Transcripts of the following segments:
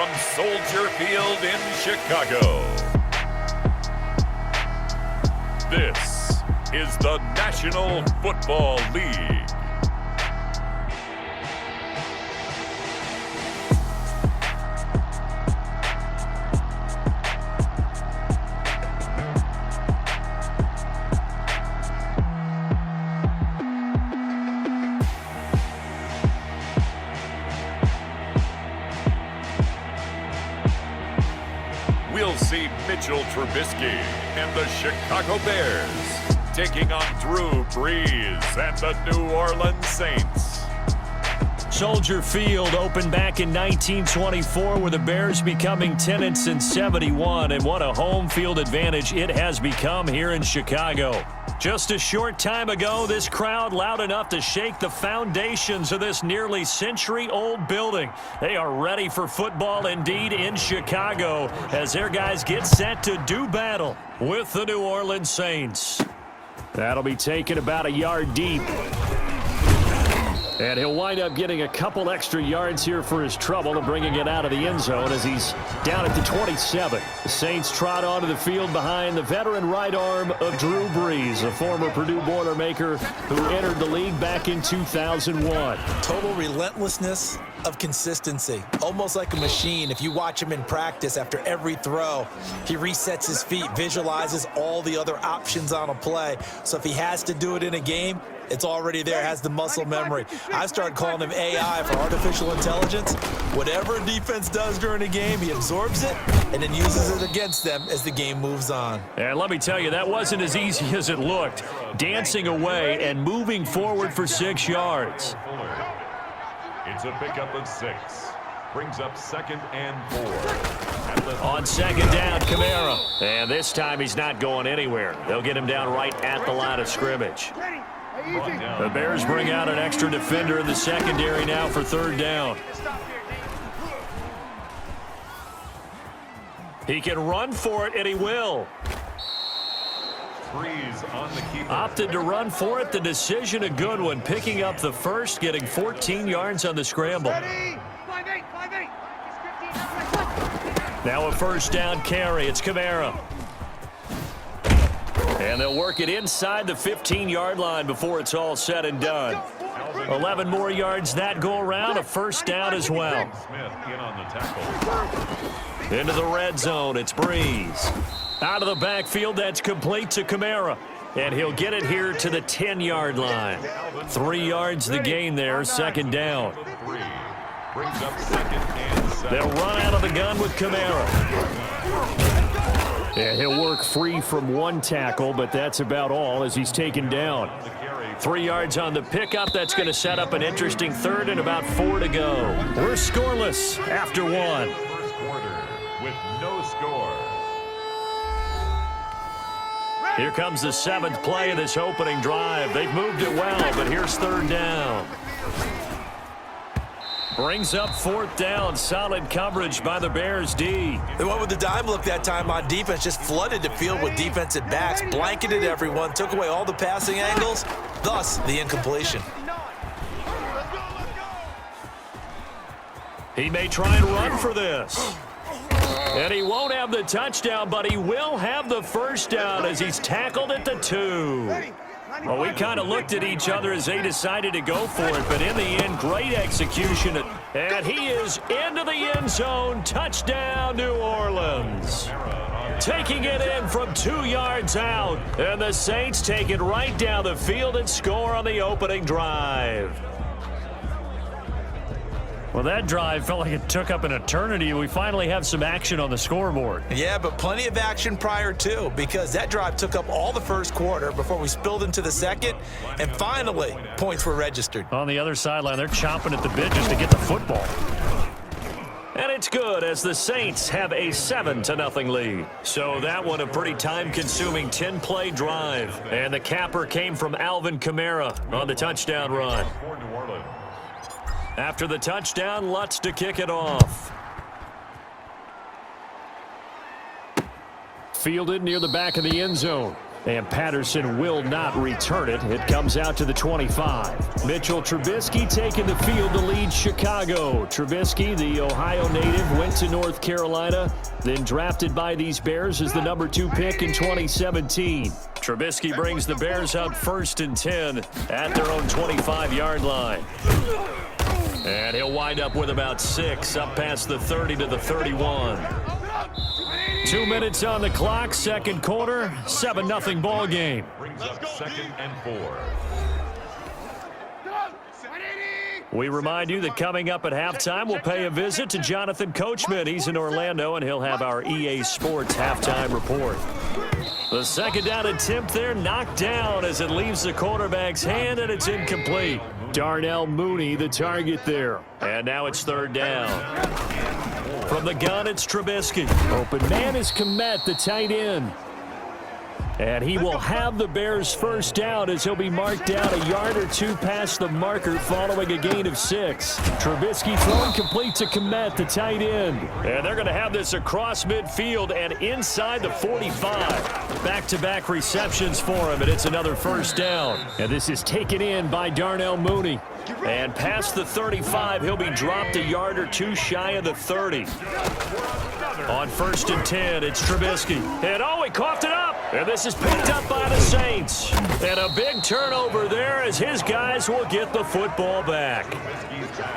from Soldier Field in Chicago. This is the National Football League. We'll see Mitchell Trubisky and the Chicago Bears taking on Drew Brees and the New Orleans Saints. Soldier Field opened back in 1924 with the Bears becoming tenants in 71, and what a home field advantage it has become here in Chicago. Just a short time ago, this crowd loud enough to shake the foundations of this nearly century-old building. They are ready for football indeed in Chicago as their guys get set to do battle with the New Orleans Saints. That'll be taken about a yard deep. And he'll wind up getting a couple extra yards here for his trouble and bringing it out of the end zone as he's down at the 27. The Saints trot onto the field behind the veteran right arm of Drew Brees, a former Purdue Boilermaker who entered the league back in 2001. Total relentlessness of consistency, almost like a machine. If you watch him in practice, after every throw, he resets his feet, visualizes all the other options on a play. So if he has to do it in a game, it's already there, has the muscle memory. I've started calling him AI for artificial intelligence. Whatever a defense does during a game, he absorbs it and then uses it against them as the game moves on. And let me tell you, that wasn't as easy as it looked. Dancing away and moving forward for 6 yards. It's a pickup of 6. Brings up 2nd and 4. On 2nd down, Kamara. And this time he's not going anywhere. They'll get him down right at the line of scrimmage. The Bears bring out an extra defender in the secondary now for 3rd down. He can run for it, and he will. On the keeper. Opted to run for it. The decision a good one. Picking up the first, getting 14 yards on the scramble. Now a 1st down carry. It's Kamara. And they'll work it inside the 15-yard line before it's all said and done. 11 more yards that go around. A 1st down as well. Smith in on the tackle. Into the red zone. It's Brees. Out of the backfield. That's complete to Kamara. And he'll get it here to the 10-yard line. 3 yards the gain there. 2nd down. Brings up 2nd and 7. They'll run out of the gun with Kamara. And he'll work free from 1 tackle, but that's about all as he's taken down. 3 yards on the pickup. That's going to set up an interesting 3rd and about 4 to go. We're scoreless after 1. First quarter with no score. Here comes the 7th play of this opening drive. They've moved it well, but here's 3rd down. Brings up 4th down. Solid coverage by the Bears D. They went with the dime look that time on defense, just flooded the field with defensive backs, blanketed everyone, took away all the passing angles, thus the incompletion. He may try and run for this. And he won't have the touchdown, but he will have the 1st down as he's tackled at the 2. Well, we kind of looked at each other as they decided to go for it, but in the end, great execution. And he is into the end zone. Touchdown, New Orleans. Taking it in from 2 yards out. And the Saints take it right down the field and score on the opening drive. Well, that drive felt like it took up an eternity. We finally have some action on the scoreboard. Yeah, but plenty of action prior to, because that drive took up all the 1st quarter before we spilled into the 2nd, and finally, points were registered. On the other sideline, they're chomping at the bit just to get the football. And it's good as the Saints have a 7-0 lead. So that one a pretty time-consuming 10-play drive. And the capper came from Alvin Kamara on the touchdown run. After the touchdown, Lutz to kick it off. Fielded near the back of the end zone. And Patterson will not return it. It comes out to the 25. Mitchell Trubisky taking the field to lead Chicago. Trubisky, the Ohio native, went to North Carolina, then drafted by these Bears as the number 2 pick in 2017. Trubisky brings the Bears up 1st and 10 at their own 25-yard line. And he'll wind up with about 6 up past the 30 to the 31. 2 minutes on the clock, second quarter, 7-0 ball game. Brings up 2nd and 4. We remind you that coming up at halftime, we'll pay a visit to Jonathan Coachman. He's in Orlando, and he'll have our EA Sports halftime report. The second down attempt there knocked down as it leaves the quarterback's hand, and it's incomplete. Darnell Mooney, the target there. And now it's 3rd down. From the gun, it's Trubisky. Open man is Kmet, the tight end. And he will have the Bears' first down as he'll be marked down a yard or 2 past the marker following a gain of 6. Trubisky thrown complete to Kmet, the tight end. And they're going to have this across midfield and inside the 45. Back-to-back receptions for him, and it's another first down. And this is taken in by Darnell Mooney. And past the 35, he'll be dropped a yard or 2 shy of the 30. On 1st and 10, it's Trubisky. And he coughed it up. And this is picked up by the Saints. And a big turnover there as his guys will get the football back.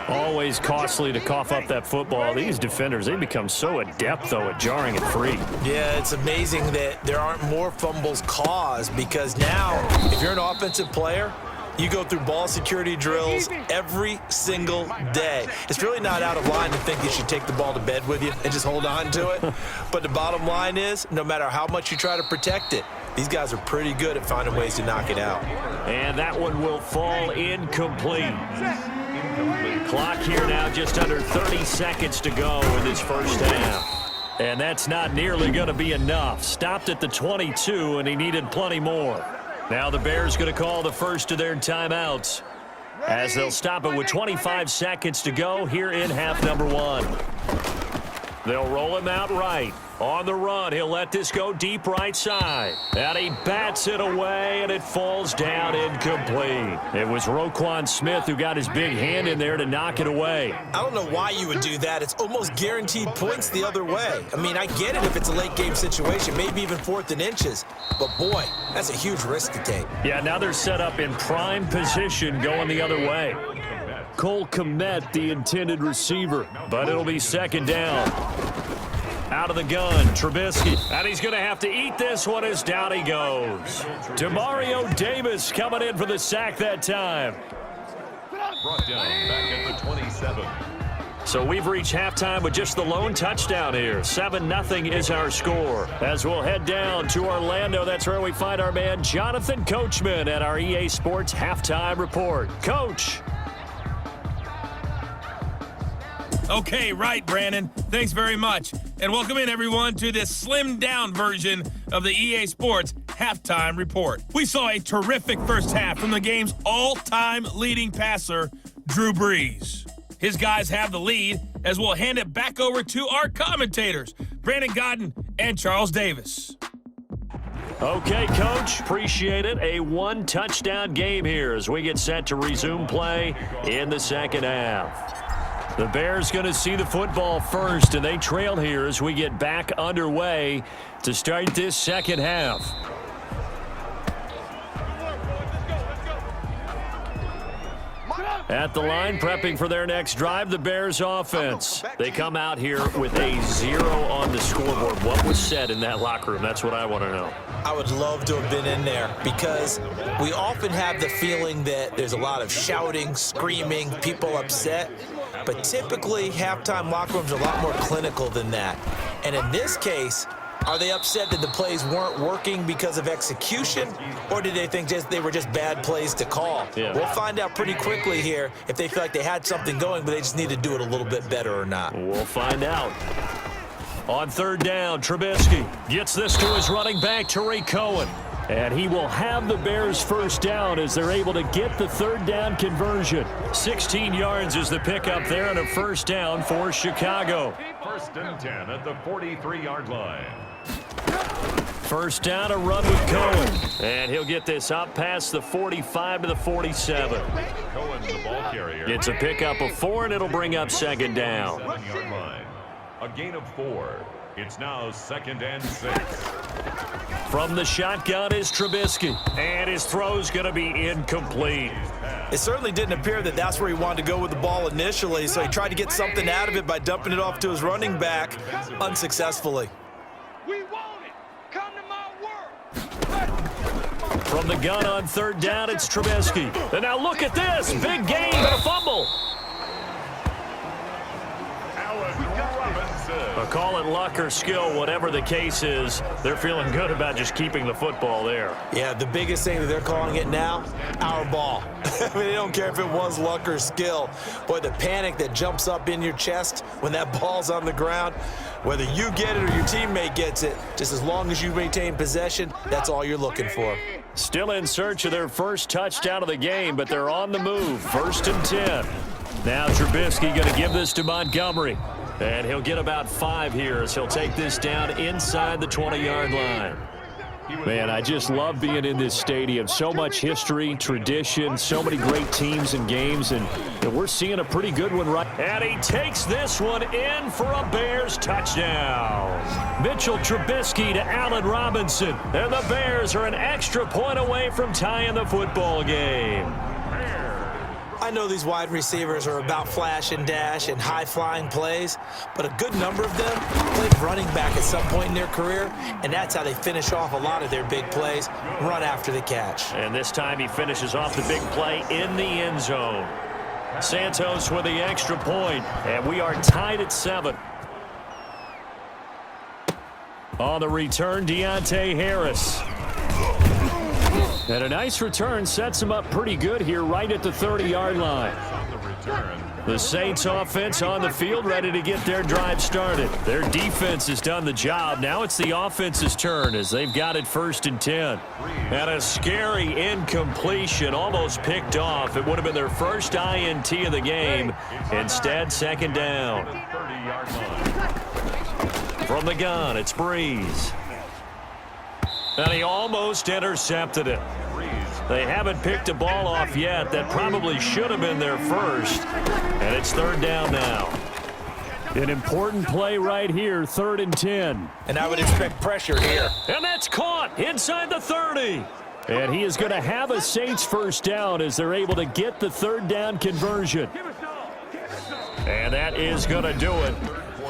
Always costly to cough up that football. These defenders, they become so adept, though, at jarring it free. Yeah, it's amazing that there aren't more fumbles caused because now, if you're an offensive player, you go through ball security drills every single day. It's really not out of line to think you should take the ball to bed with you and just hold on to it. But the bottom line is, no matter how much you try to protect it, these guys are pretty good at finding ways to knock it out. And that one will fall incomplete. Clock here now, just under 30 seconds to go in this first half. And that's not nearly going to be enough. Stopped at the 22, and he needed plenty more. Now the Bears going to call the first of their timeouts as they'll stop it with 25 seconds to go here in half number 1. They'll roll him out right. On the run, he'll let this go deep right side. And he bats it away, and it falls down incomplete. It was Roquan Smith who got his big hand in there to knock it away. I don't know why you would do that. It's almost guaranteed points the other way. I mean, I get it if it's a late-game situation, maybe even 4th and inches. But, boy, that's a huge risk to take. Yeah, now they're set up in prime position going the other way. Cole Kmet, the intended receiver, but it'll be 2nd down. Out of the gun, Trubisky. And he's going to have to eat this one as down he goes. Demario Davis coming in for the sack that time. Brought down back at the 27. So we've reached halftime with just the lone touchdown here. 7-0 is our score. As we'll head down to Orlando, that's where we find our man Jonathan Coachman at our EA Sports halftime report. Coach. Okay, right, Brandon. Thanks very much. And welcome in, everyone, to this slimmed-down version of the EA Sports Halftime Report. We saw a terrific first half from the game's all-time leading passer, Drew Brees. His guys have the lead as we'll hand it back over to our commentators, Brandon Godden and Charles Davis. Okay, Coach, appreciate it. A 1-touchdown game here as we get set to resume play in the second half. The Bears going to see the football first, and they trail here as we get back underway to start this second half. At the line, prepping for their next drive, the Bears offense. They come out here with a 0 on the scoreboard. What was said in that locker room? That's what I want to know. I would love to have been in there because we often have the feeling that there's a lot of shouting, screaming, people upset. But typically, halftime locker rooms are a lot more clinical than that. And in this case, are they upset that the plays weren't working because of execution, or did they think they were just bad plays to call? Yeah. We'll find out pretty quickly here if they feel like they had something going, but they just need to do it a little bit better or not. We'll find out. On 3rd down, Trubisky gets this to his running back, Tariq Cohen. And he will have the Bears first down as they're able to get the 3rd down conversion. 16 yards is the pickup there and a first down for Chicago. 1st and 10 at the 43-yard line. First down, a run with Cohen. And he'll get this up past the 45 to the 47. Cohen, the ball carrier. It's a pickup of 4, and it'll bring up second down. 7-yard line. A gain of 4. It's now 2nd and 6. From the shotgun is Trubisky. And his throw's going to be incomplete. It certainly didn't appear that that's where he wanted to go with the ball initially, so he tried to get something out of it by dumping it off to his running back unsuccessfully. We want it. Come to my world. From the gun on 3rd down, it's Trubisky. And now look at this. Big gain, but a fumble. Call it luck or skill, whatever the case is, they're feeling good about just keeping the football there. Yeah, the biggest thing that they're calling it now, our ball. I mean, they don't care if it was luck or skill. Boy, the panic that jumps up in your chest when that ball's on the ground, whether you get it or your teammate gets it, just as long as you maintain possession, that's all you're looking for. Still in search of their first touchdown of the game, but they're on the move. 1st and 10. Now Trubisky going to give this to Montgomery. And he'll get about 5 here as he'll take this down inside the 20-yard line. Man, I just love being in this stadium. So much history, tradition, so many great teams and games, and we're seeing a pretty good one right. And he takes this one in for a Bears touchdown. Mitchell Trubisky to Allen Robinson. And the Bears are an extra point away from tying the football game. I know these wide receivers are about flash and dash and high-flying plays, but a good number of them played running back at some point in their career, and that's how they finish off a lot of their big plays, run after the catch. And this time he finishes off the big play in the end zone. Santos with the extra point, and we are tied at 7. On the return, Deontay Harris. And a nice return sets him up pretty good here right at the 30-yard line. The Saints offense on the field ready to get their drive started. Their defense has done the job. Now it's the offense's turn as they've got it 1st and 10. And a scary incompletion, almost picked off. It would have been their first INT of the game. Instead, 2nd down. From the gun, it's Breeze. And he almost intercepted it. They haven't picked a ball off yet. That probably should have been their first. And it's 3rd down now. An important play right here, 3rd and 10. And I would expect pressure here. And that's caught inside the 30. And he is going to have a Saints first down as they're able to get the 3rd down conversion. And that is going to do it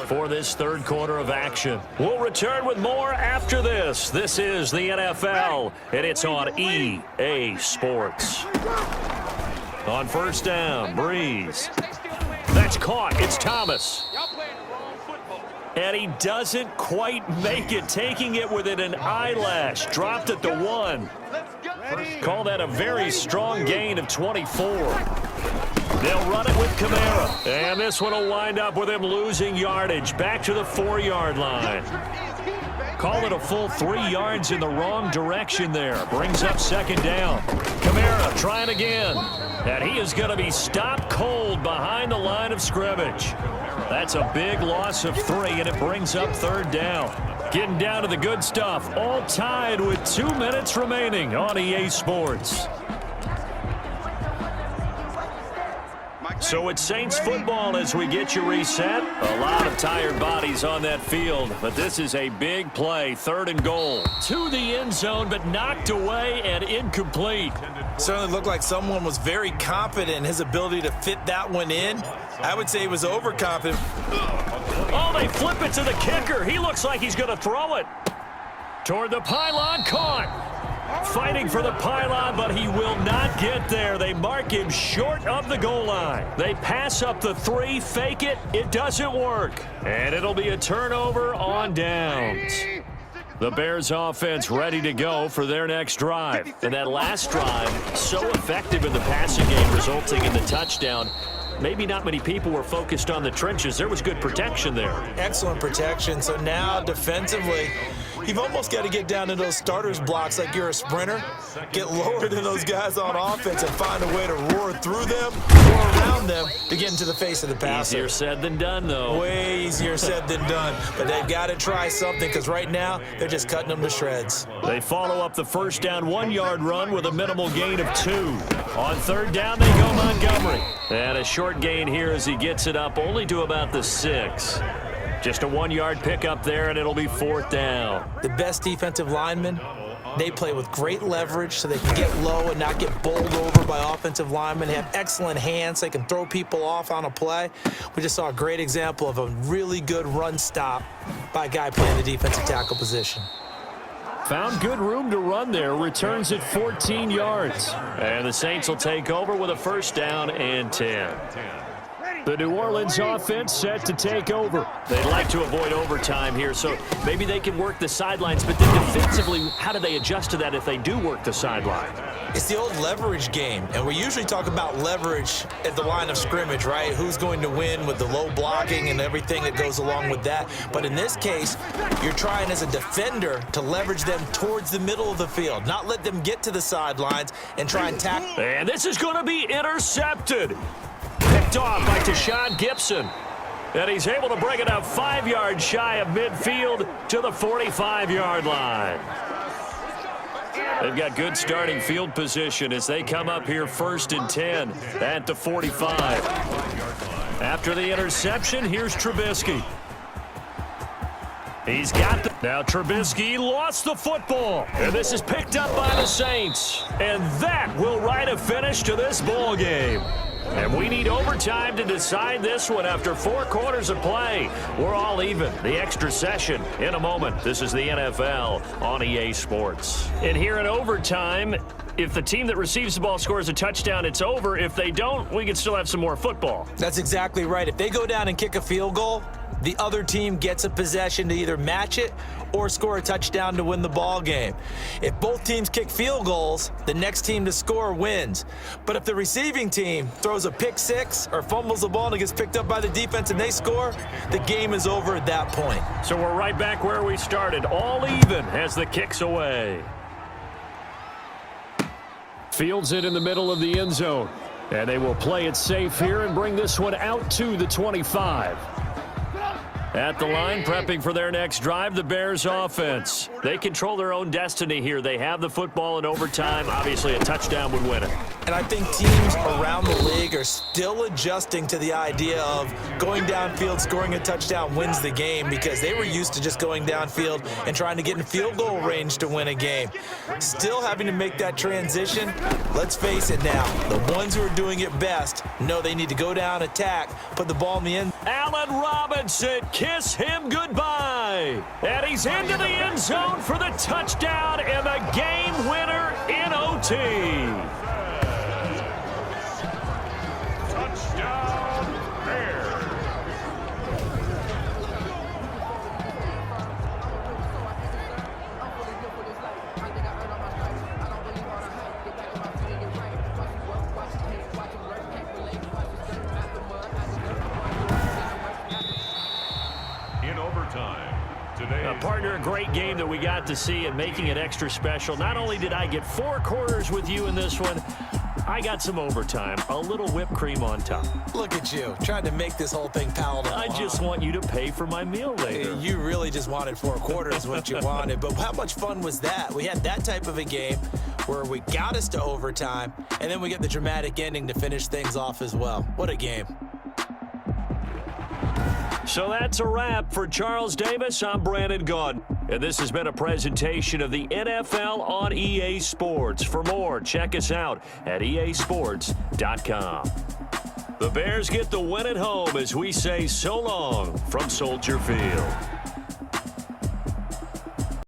for this 3rd quarter of action. We'll return with more after this. This is the NFL, and it's on EA Sports. On 1st down, Breeze. That's caught. It's Thomas. And he doesn't quite make it, taking it within an eyelash. Dropped at the 1. Call that a very strong gain of 24. They'll run it with Kamara. And this one will wind up with him losing yardage. Back to the 4-yard line. Call it a full 3 yards in the wrong direction there. Brings up 2nd down. Kamara trying again. And he is going to be stopped cold behind the line of scrimmage. That's a big loss of 3, and it brings up 3rd down. Getting down to the good stuff. All tied with 2 minutes remaining on EA Sports. So it's Saints football as we get you reset. A lot of tired bodies on that field, but this is a big play. 3rd and goal. To the end zone, but knocked away and incomplete. Certainly looked like someone was very confident in his ability to fit that one in. I would say he was overconfident. Oh, they flip it to the kicker. He looks like he's going to throw it. Toward the pylon, caught. Fighting for the pylon, but he will not get there. They mark him short of the goal line. They pass up the 3, fake it. It doesn't work. And it'll be a turnover on downs. The Bears offense ready to go for their next drive. And that last drive, so effective in the passing game, resulting in the touchdown. Maybe not many people were focused on the trenches. There was good protection there. Excellent protection. So now defensively, You've almost got to get down to those starters blocks like you're a sprinter, get lower than those guys on offense and find a way to roar through them or around them to get into the face of the passer. Easier said than done, though. Way easier said than done. But they've got to try something because right now they're just cutting them to shreds. They follow up the first down 1-yard run with a minimal gain of 2. On third down, they go Montgomery. And a short gain here as he gets it up only to about the 6. Just a 1-yard pickup there, and it'll be fourth down. The best defensive linemen, they play with great leverage so they can get low and not get bowled over by offensive linemen. They have excellent hands. They can throw people off on a play. We just saw a great example of a really good run stop by a guy playing the defensive tackle position. Found good room to run there. Returns at 14 yards. And the Saints will take over with a first down and 10. The New Orleans offense set to take over. They'd like to avoid overtime here, so maybe they can work the sidelines, but then defensively, how do they adjust to that if they do work the sideline? It's the old leverage game, and we usually talk about leverage at the line of scrimmage, right? Who's going to win with the low blocking and everything that goes along with that. But in this case, you're trying as a defender to leverage them towards the middle of the field, not let them get to the sidelines and try and tackle. And this is going to be intercepted. Picked off by Tashawn Gibson. And he's able to bring it up 5 yards shy of midfield to the 45-yard line. They've got good starting field position as they come up here first and 10 at the 45. After the interception, here's Trubisky. He's got the... Now Trubisky lost the football. And this is picked up by the Saints. And that will write a finish to this ball game. And we need overtime to decide this one after 4 quarters of play. We're all even. The extra session in a moment. This is the NFL on EA Sports. And here in overtime, if the team that receives the ball scores a touchdown, it's over. If they don't, we can still have some more football. That's exactly right. If they go down and kick a field goal, the other team gets a possession to either match it or score a touchdown to win the ball game. If both teams kick field goals, the next team to score wins. But if the receiving team throws a pick six or fumbles the ball and it gets picked up by the defense and they score, the game is over at that point. So we're right back where we started, all even as the kick's away. Fields it in the middle of the end zone. And they will play it safe here and bring this one out to the 25. At the line, prepping for their next drive, the Bears offense. They control their own destiny here. They have the football in overtime. Obviously, a touchdown would win it. And I think teams around the league are still adjusting to the idea of going downfield, scoring a touchdown wins the game because they were used to just going downfield and trying to get in field goal range to win a game. Still having to make that transition. Let's face it now, the ones who are doing it best know they need to go down, attack, put the ball in the end. Allen Robinson, kiss him goodbye. And he's into the end zone for the touchdown and the game winner in OT. Touchdown, Bears. In overtime. A partner, a great game that we got to see and making it extra special. Not only did I get 4 quarters with you in this one, I got some overtime, a little whipped cream on top. Look at you, trying to make this whole thing palatable. I just want you to pay for my meal later. You really just wanted 4 quarters what you wanted, but how much fun was that? We had that type of a game where we got us to overtime, and then we get the dramatic ending to finish things off as well. What a game. So that's a wrap for Charles Davis. I'm Brandon Gaudin. And this has been a presentation of the NFL on EA Sports. For more, check us out at easports.com. The Bears get the win at home as we say so long from Soldier Field.